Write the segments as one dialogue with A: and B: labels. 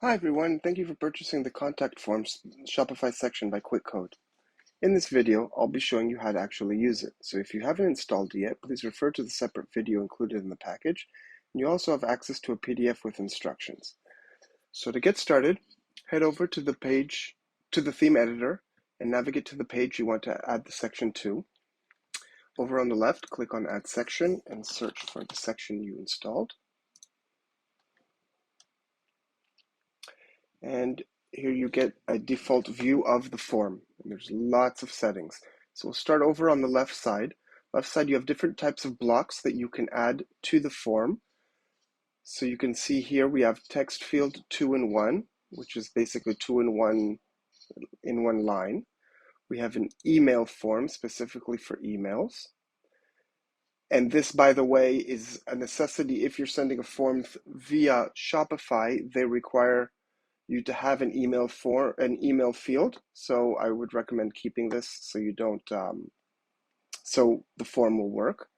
A: Hi everyone, thank you for purchasing the Contact Forms Shopify section by qwiqode. In this video, I'll be showing you how to actually use it. So if you haven't installed it yet, please refer to the separate video included in the package. And you also have access to a PDF with instructions. So to get started, head over to the theme editor and navigate to the page you want to add the section to. Over on the left, click on Add Section and search for the section you installed. And here you get a default view of the form. And there's lots of settings. So we'll start over on the left side. Left side, you have different types of blocks that you can add to the form. So you can see here we have text field 2 in 1, which is basically 2 in one line. We have an email form specifically for emails. And this, by the way, is a necessity. If you're sending a form via Shopify, they require you to have an email field. So I would recommend keeping this so you don't, so the form will work.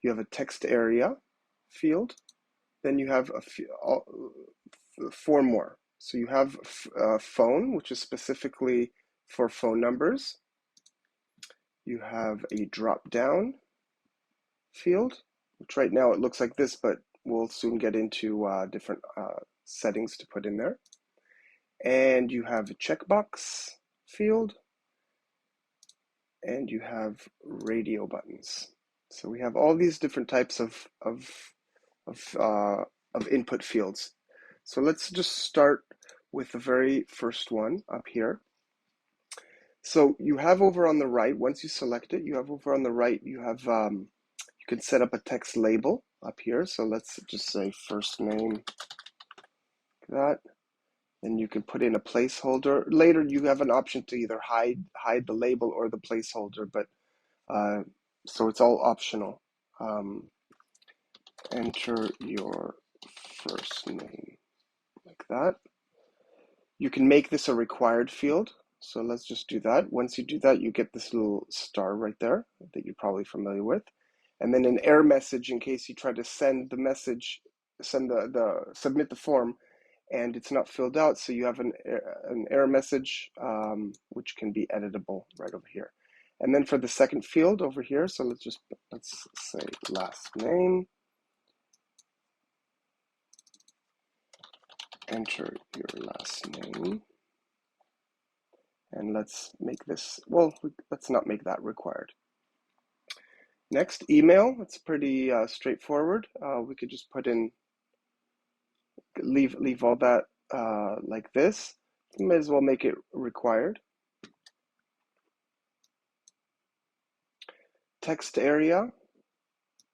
A: You have a text area field. Then you have four more. So you have phone, which is specifically for phone numbers. You have a drop down field, which right now it looks like this, but we'll soon get into different settings to put in there. And you have a checkbox field, and you have radio buttons. So we have all these different types of input fields. So let's just start with the very first one up here. So you have over on the right, once you select it, you have over on the right, you have you can set up a text label up here. So let's just say first name, like that. And you can put in a placeholder. Later, you have an option to either hide the label or the placeholder, but so it's all optional. Enter your first name, like that. You can make this a required field. So let's just do that. Once you do that, you get this little star right there that you're probably familiar with. And then an error message in case you try to send the message, submit the form, and it's not filled out, so you have an error message which can be editable right over here. And then for the second field over here, so let's say last name, enter your last name, and let's make this, well, let's not make that required. Next, email. It's pretty straightforward. We could just put in, leave all that like this. You might as well make it required. Text area,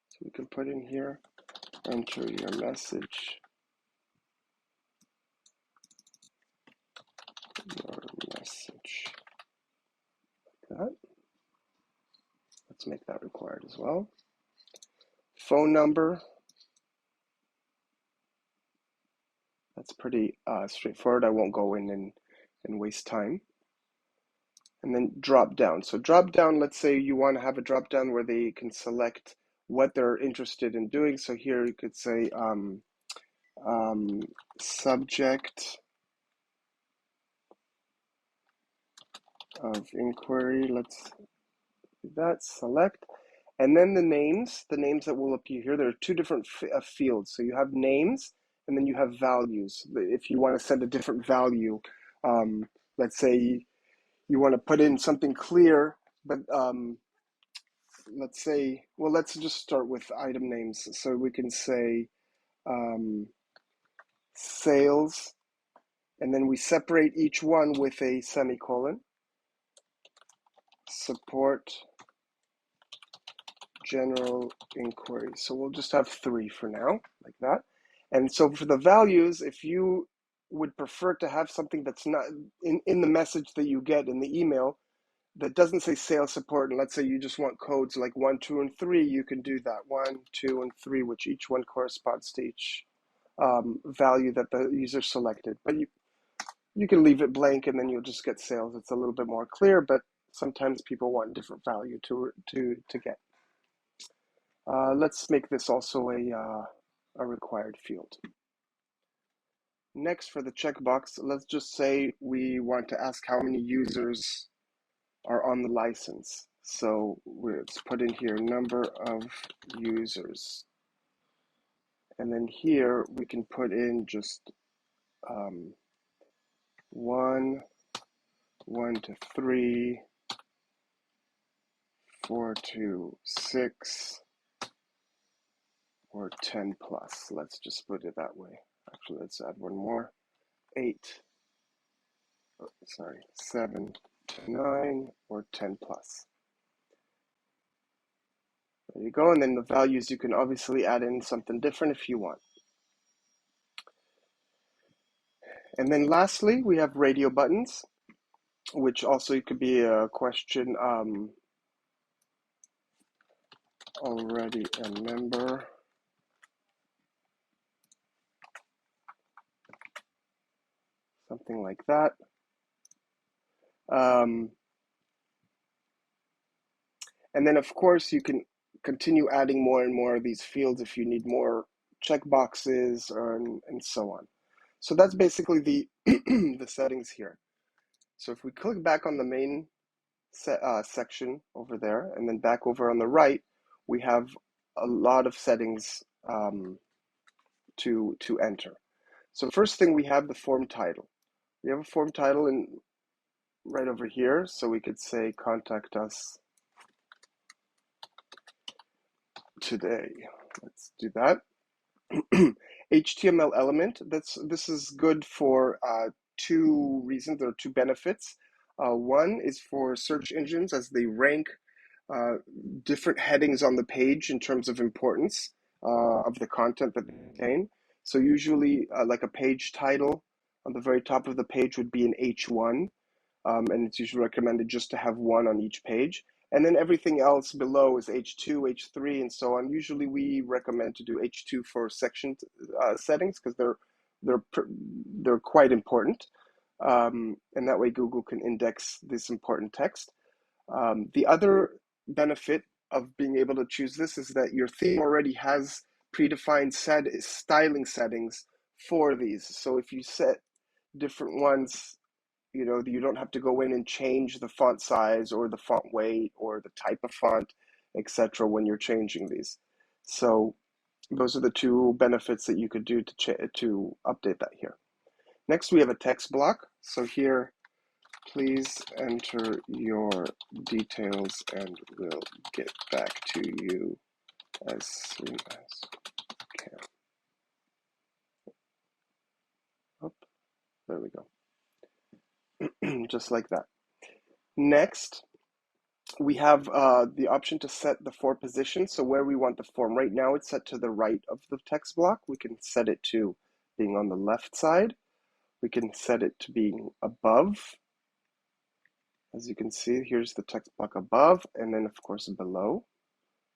A: so we can put in here, enter your message, like that. Let's make that required as well. Phone number, that's pretty straightforward. I won't go in and waste time. And then drop down. So drop down, let's say you want to have a drop down where they can select what they're interested in doing. So here you could say subject of inquiry. Let's do that, select. And then the names that will appear here, there are two different fields. So you have names and then you have values. If you want to send a different value, let's say you want to put in something clear, but let's say, well, let's just start with item names. So we can say sales, and then we separate each one with a semicolon. Support general inquiry. So we'll just have 3 for now, like that. And so for the values, if you would prefer to have something that's not in the message that you get in the email that doesn't say sales support, and let's say you just want codes like 1, 2, and 3, you can do that. 1, 2, and 3, which each one corresponds to each value that the user selected. But you can leave it blank and then you'll just get sales. It's a little bit more clear, but sometimes people want different value to get. Let's make this also a required field. Next, for the checkbox, let's just say we want to ask how many users are on the license. So let's put in here number of users. And then here we can put in just 1, 1 to 3, 4 to 6, or 10 plus. Let's just put it that way. Actually, let's add one more. 7 to 9, or 10 plus. There you go. And then the values, you can obviously add in something different if you want. And then lastly, we have radio buttons, which also could be a question, already a member. Something like that. And then, of course, you can continue adding more and more of these fields if you need more checkboxes and so on. So that's basically the, the settings here. So if we click back on the main section over there, and then back over on the right, we have a lot of settings to enter. So first thing, we have the form title. We have a form title right over here, so we could say contact us today. Let's do that. HTML element, this is good for two reasons. There are two benefits. One is for search engines as they rank different headings on the page in terms of importance of the content that they contain. So usually like a page title on the very top of the page would be an H1, and it's usually recommended just to have one on each page. And then everything else below is H2, H3, and so on. Usually we recommend to do H2 for section settings because they're quite important. And that way Google can index this important text. The other benefit of being able to choose this is that your theme already has predefined styling settings for these. So if you set different ones, you don't have to go in and change the font size or the font weight or the type of font, etc. when you're changing these. So those are the two benefits that you could do to update that here. Next, we have a text block. So here, please enter your details and we'll get back to you as soon as we can. Oh, there we go. Just like that. Next, we have the option to set the form position. So where we want the form. Right now it's set to the right of the text block. We can set it to being on the left side. We can set it to being above. As you can see, here's the text block above, and then of course below.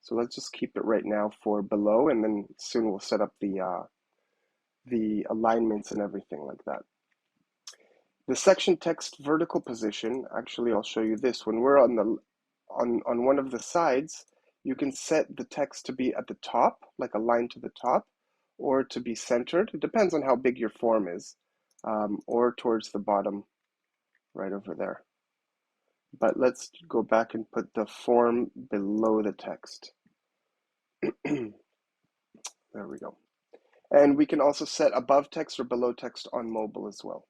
A: So let's just keep it right now for below, and then soon we'll set up the alignments and everything like that. The section text vertical position, actually I'll show you this. When we're on one of the sides, you can set the text to be at the top, like a line to the top, or to be centered. It depends on how big your form is, or towards the bottom, right over there. But let's go back and put the form below the text. There we go. And we can also set above text or below text on mobile as well,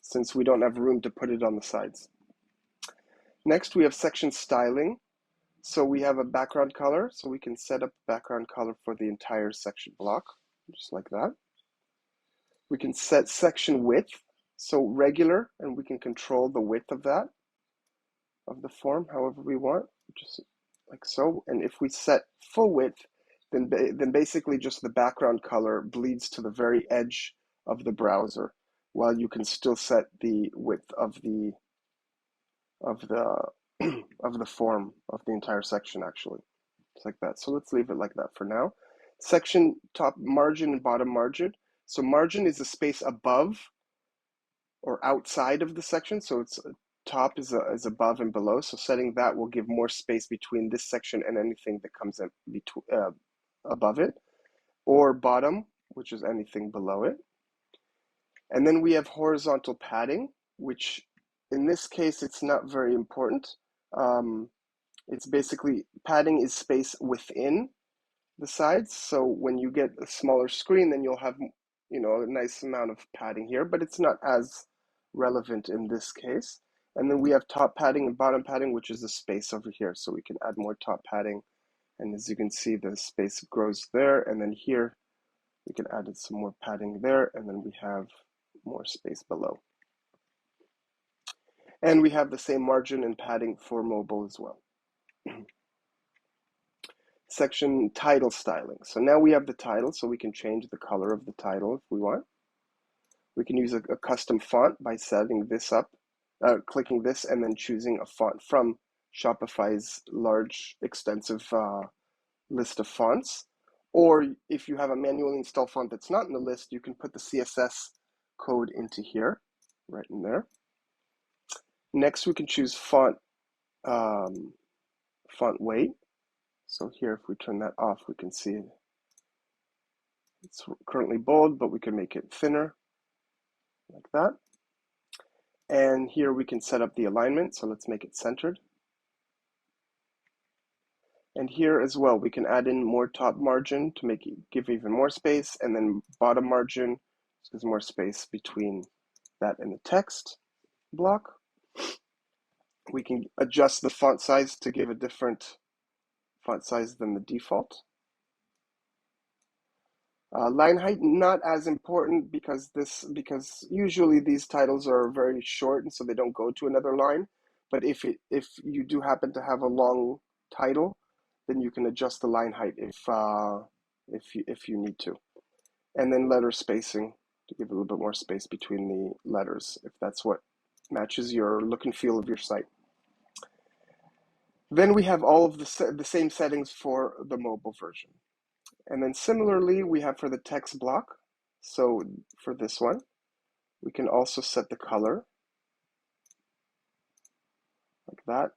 A: since we don't have room to put it on the sides. Next, we have section styling. So we have a background color, so we can set up background color for the entire section block, just like that. We can set section width, so regular, and we can control the width of that, of the form, however we want, just like so. And if we set full width, then basically just the background color bleeds to the very edge of the browser, while you can still set the width of the form of the entire section, actually. Just like that. So let's leave it like that for now. Section top margin and bottom margin. So margin is the space above or outside of the section. So it's top is above and below. So setting that will give more space between this section and anything that comes in above it. Or bottom, which is anything below it. And then we have horizontal padding, which in this case, it's not very important. It's basically padding is space within the sides. So when you get a smaller screen, then you'll have, a nice amount of padding here, but it's not as relevant in this case. And then we have top padding and bottom padding, which is the space over here. So we can add more top padding. And as you can see, the space grows there. And then here, we can add some more padding there. And then we have more space below. And we have the same margin and padding for mobile as well. Section title styling. So now we have the title, so we can change the color of the title if we want. We can use a custom font by setting this up, clicking this and then choosing a font from Shopify's large, extensive list of fonts. Or if you have a manually installed font that's not in the list, you can put the CSS code into here, right in there. Next, we can choose font weight. So here, if we turn that off, we can see it's currently bold, but we can make it thinner, like that. And here we can set up the alignment, so let's make it centered. And here as well, we can add in more top margin to give even more space, and then bottom margin, so there's more space between that and the text block. We can adjust the font size to give a different font size than the default. Line height, not as important because usually these titles are very short and so they don't go to another line. But if you do happen to have a long title, then you can adjust the line height if you need to. And then letter spacing to give a little bit more space between the letters if that's what matches your look and feel of your site. Then we have all of the same settings for the mobile version. And then similarly, we have for the text block. So for this one, we can also set the color like that.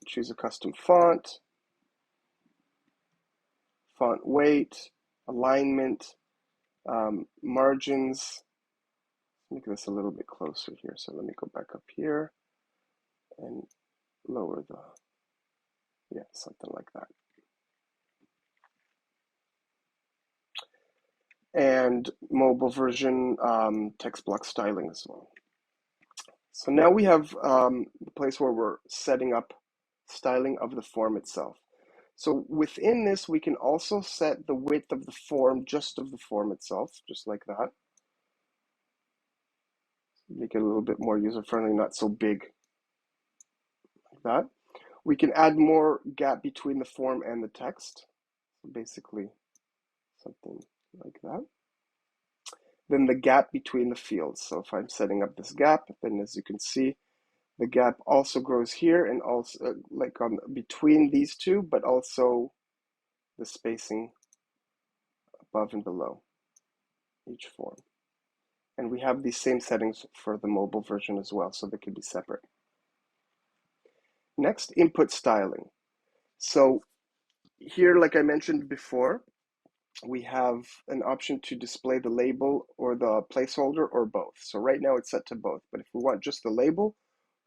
A: Choose a custom font, font weight, alignment, margins. Make this a little bit closer here. So let me go back up here and lower something like that. And mobile version text block styling as well. So now we have the place where we're setting up styling of the form itself. So within this, we can also set the width of the form, just of the form itself, just like that. Make it a little bit more user-friendly, not so big like that. We can add more gap between the form and the text. Basically, something like that. Then the gap between the fields. So if I'm setting up this gap, then as you can see, the gap also grows here and also like on between these two, but also the spacing above and below each form. And we have these same settings for the mobile version as well, so they can be separate. Next, input styling. So here, like I mentioned before, we have an option to display the label or the placeholder or both. So right now it's set to both, but if we want just the label,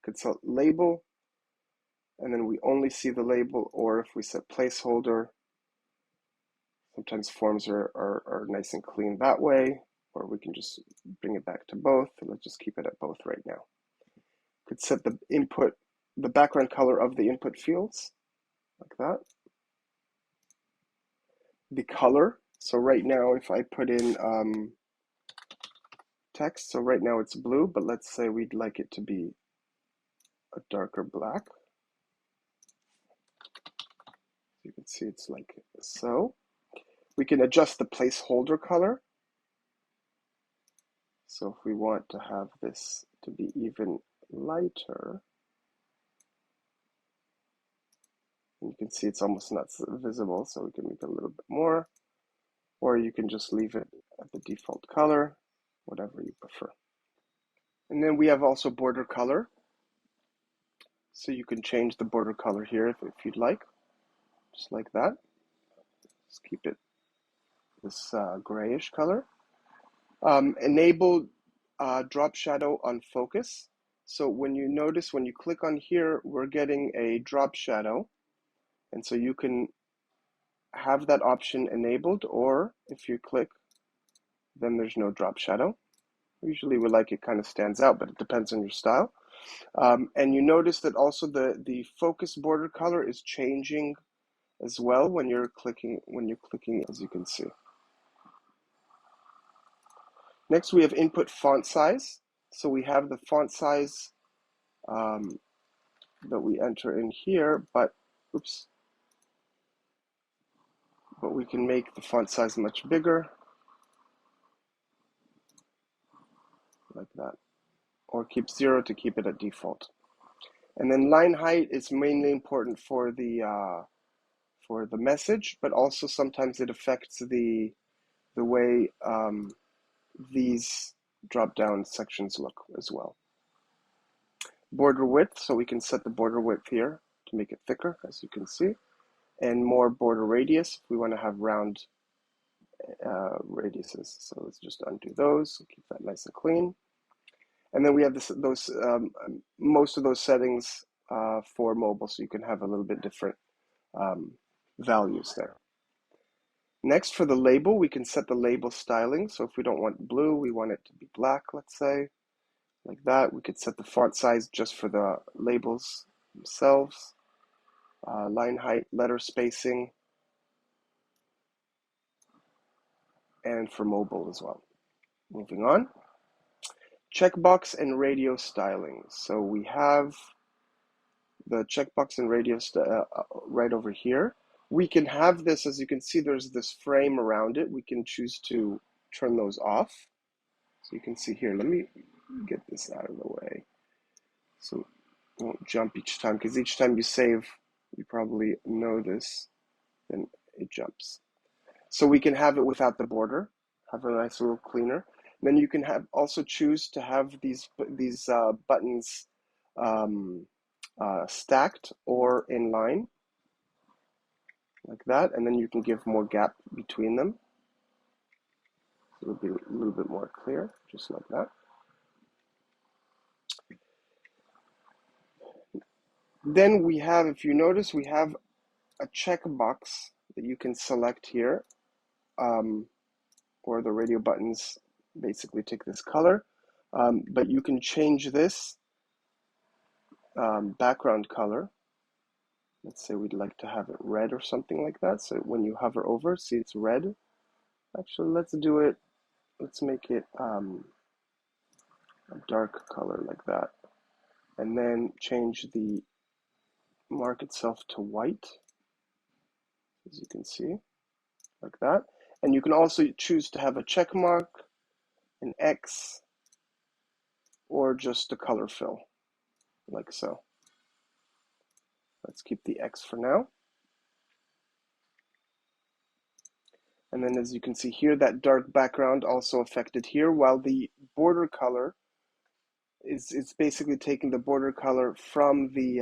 A: we could set label, and then we only see the label, or if we set placeholder, sometimes forms are nice and clean that way, or we can just bring it back to both. Let's just keep it at both right now. Could set the background color of the input fields, like that. The color, so right now if I put in text, so right now it's blue, but let's say we'd like it to be a darker black. You can see it's like so. We can adjust the placeholder color. So if we want to have this to be even lighter, you can see it's almost not visible, so we can make it a little bit more, or you can just leave it at the default color, whatever you prefer. And then we have also border color. So you can change the border color here if you'd like, just like that. Just keep it this grayish color. Enable drop shadow on focus. So when you notice, when you click on here, we're getting a drop shadow. And so you can have that option enabled, or if you click, then there's no drop shadow. Usually we like it kind of stands out, but it depends on your style. And you notice that also the focus border color is changing as well when you're clicking, as you can see. Next, we have input font size. So we have the font size that we enter in here, but we can make the font size much bigger, like that, or keep 0 to keep it at default. And then line height is mainly important for the message, but also sometimes it affects the way these drop-down sections look as well. Border width, so we can set the border width here to make it thicker, as you can see, and more border radius if we want to have round radiuses. So let's just undo those, keep that nice and clean. And then we have most of those settings for mobile, so you can have a little bit different values there. Next, for the label, we can set the label styling. So if we don't want blue, we want it to be black, let's say, like that. We could set the font size just for the labels themselves, line height, letter spacing, and for mobile as well. Moving on. Checkbox and radio styling. So we have the checkbox and radio right over here. We can have this, as you can see, there's this frame around it. We can choose to turn those off. So you can see here, let me get this out of the way. So it won't jump each time, because each time you save, you probably notice, then it jumps. So we can have it without the border, have a nice little cleaner. And then you can also choose to have these buttons stacked or in line, like that, and then you can give more gap between them. It'll be a little bit more clear, just like that. Then we have, if you notice, we have a checkbox that you can select here, or the radio buttons basically take this color, but you can change this background color. Let's say we'd like to have it red or something like that. So when you hover over, see it's red. Actually, let's do it. Let's make it a dark color like that. And then change the mark itself to white, as you can see, like that. And you can also choose to have a check mark, an X, or just a color fill, like so. Let's keep the X for now. And then as you can see here, that dark background also affected here, while the border color is basically taking the border color from the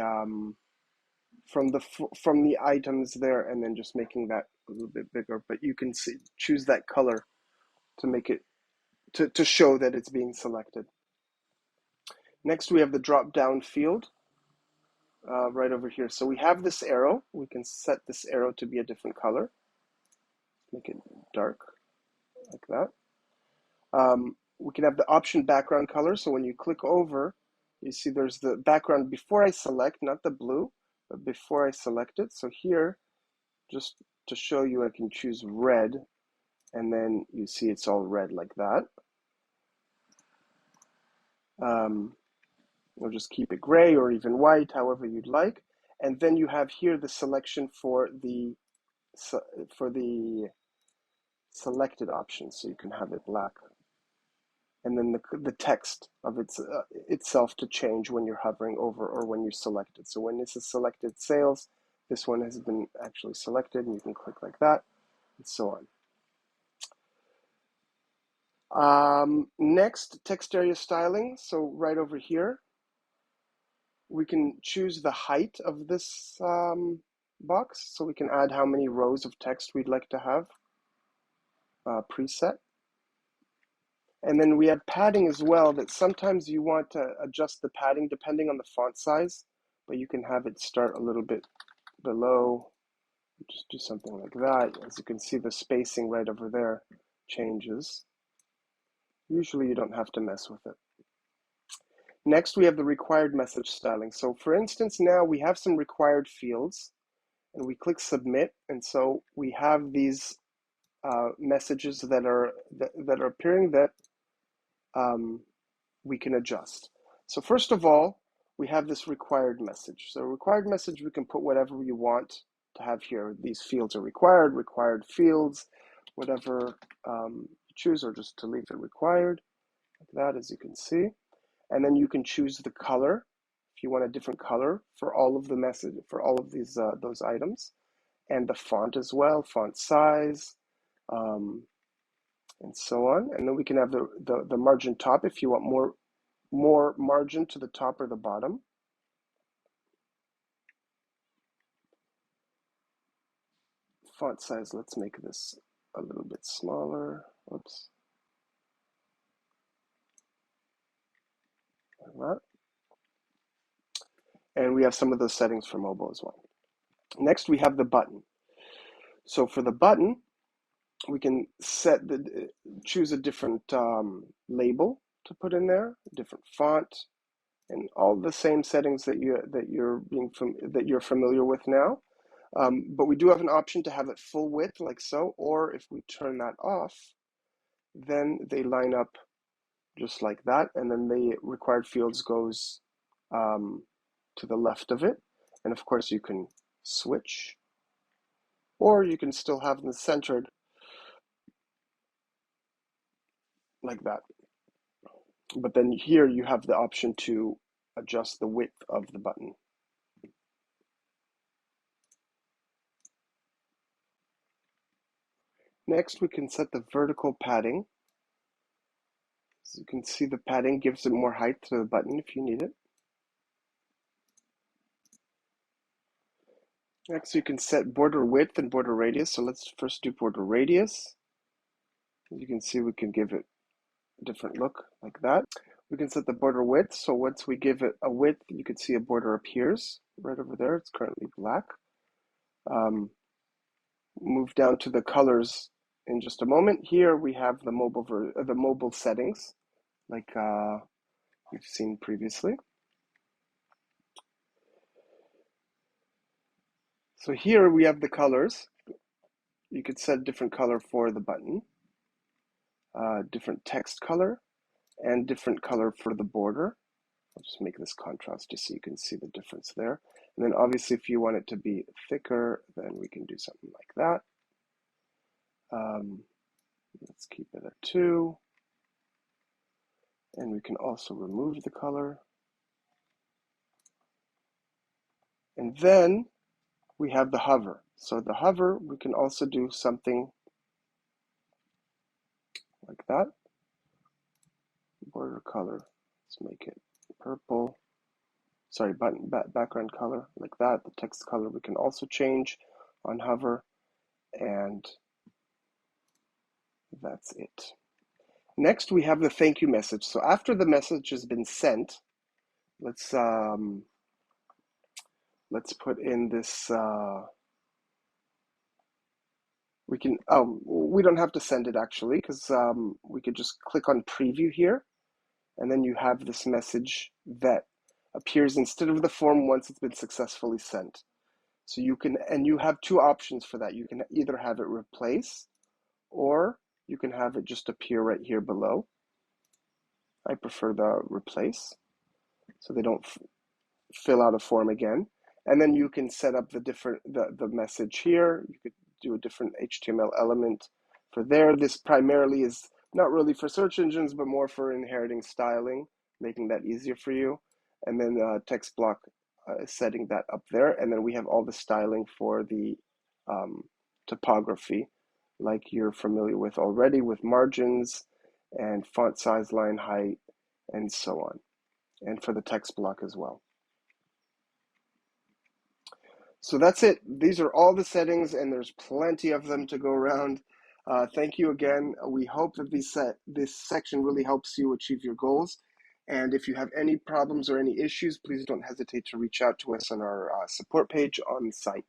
A: items there, and then just making that a little bit bigger. But you can choose that color to make it to show that it's being selected. Next, we have the drop down field right over here. So we have this arrow. We can set this arrow to be a different color. Make it dark, like that. We can have the option background color. So when you click over, you see there's the background before I select, not the blue, but before I select it. So here, just to show you, I can choose red, and then you see it's all red like that. Or just keep it gray or even white, however you'd like. And then you have here the selection for the selected options, so you can have it black. And then the text of itself to change when you're hovering over or when you select it. So when this is selected sales, this one has been actually selected, and you can click like that, and so on. Next, text area styling. So right over here, we can choose the height of this box, so we can add how many rows of text we'd like to have preset. And then we have padding as well, that sometimes you want to adjust the padding depending on the font size, but you can have it start a little bit below. Just do something like that. As you can see, the spacing right over there changes. Usually you don't have to mess with it. Next, we have the required message styling. So for instance, now we have some required fields, and we click submit, and so we have these messages that are appearing that we can adjust. So first of all, we have this required message. So required message, we can put whatever you want to have here. These fields are required fields, whatever you choose, or just to leave it required, like that, as you can see. And then you can choose the color, if you want a different color for all of the message, for all of these those items, and the font as well, font size, and so on. And then we can have the margin top if you want more margin to the top or the bottom. Font size, let's make this a little bit smaller. Oops. Like that. And we have some of those settings for mobile as well. Next, we have the button. So for the button, we can choose a different label to put in there, a different font, and all the same settings that you're familiar with now. But we do have an option to have it full width, like so, or if we turn that off, then they line up just like that, and then the required fields goes to the left of it. And of course you can switch, or you can still have them centered like that. But then here you have the option to adjust the width of the button. Next, we can set the vertical padding. As you can see, the padding gives it more height to the button if you need it. Next, you can set border width and border radius. So let's first do border radius. As you can see, we can give it a different look like that. We can set the border width. So once we give it a width, you can see a border appears right over there. It's currently black. Move down to the colors in just a moment. Here we have the mobile settings, like we've seen previously. So here we have the colors. You could set a different color for the button, different text color, and different color for the border. I'll just make this contrast just so you can see the difference there. And then obviously if you want it to be thicker, then we can do something like that. Let's keep it at 2. And we can also remove the color. And then we have the hover. So the hover, we can also do something like that. Border color, let's make it purple. Sorry, background color, like that. The text color we can also change on hover, and that's it. Next, we have the thank you message. So after the message has been sent, let's put in this. We don't have to send it actually, because we could just click on preview here, and then you have this message that appears instead of the form once it's been successfully sent. So you can, and you have 2 options for that. You can either have it replace, or you can have it just appear right here below. I prefer the replace, so they don't fill out a form again. And then you can set up the message here. You could do a different HTML element for there. This primarily is not really for search engines, but more for inheriting styling, making that easier for you. And then text block setting that up there. And then we have all the styling for the typography, like you're familiar with already, with margins and font size, line height, and so on. And for the text block as well. So that's it. These are all the settings, and there's plenty of them to go around. Thank you again. We hope that this section really helps you achieve your goals. And if you have any problems or any issues, please don't hesitate to reach out to us on our support page on the site.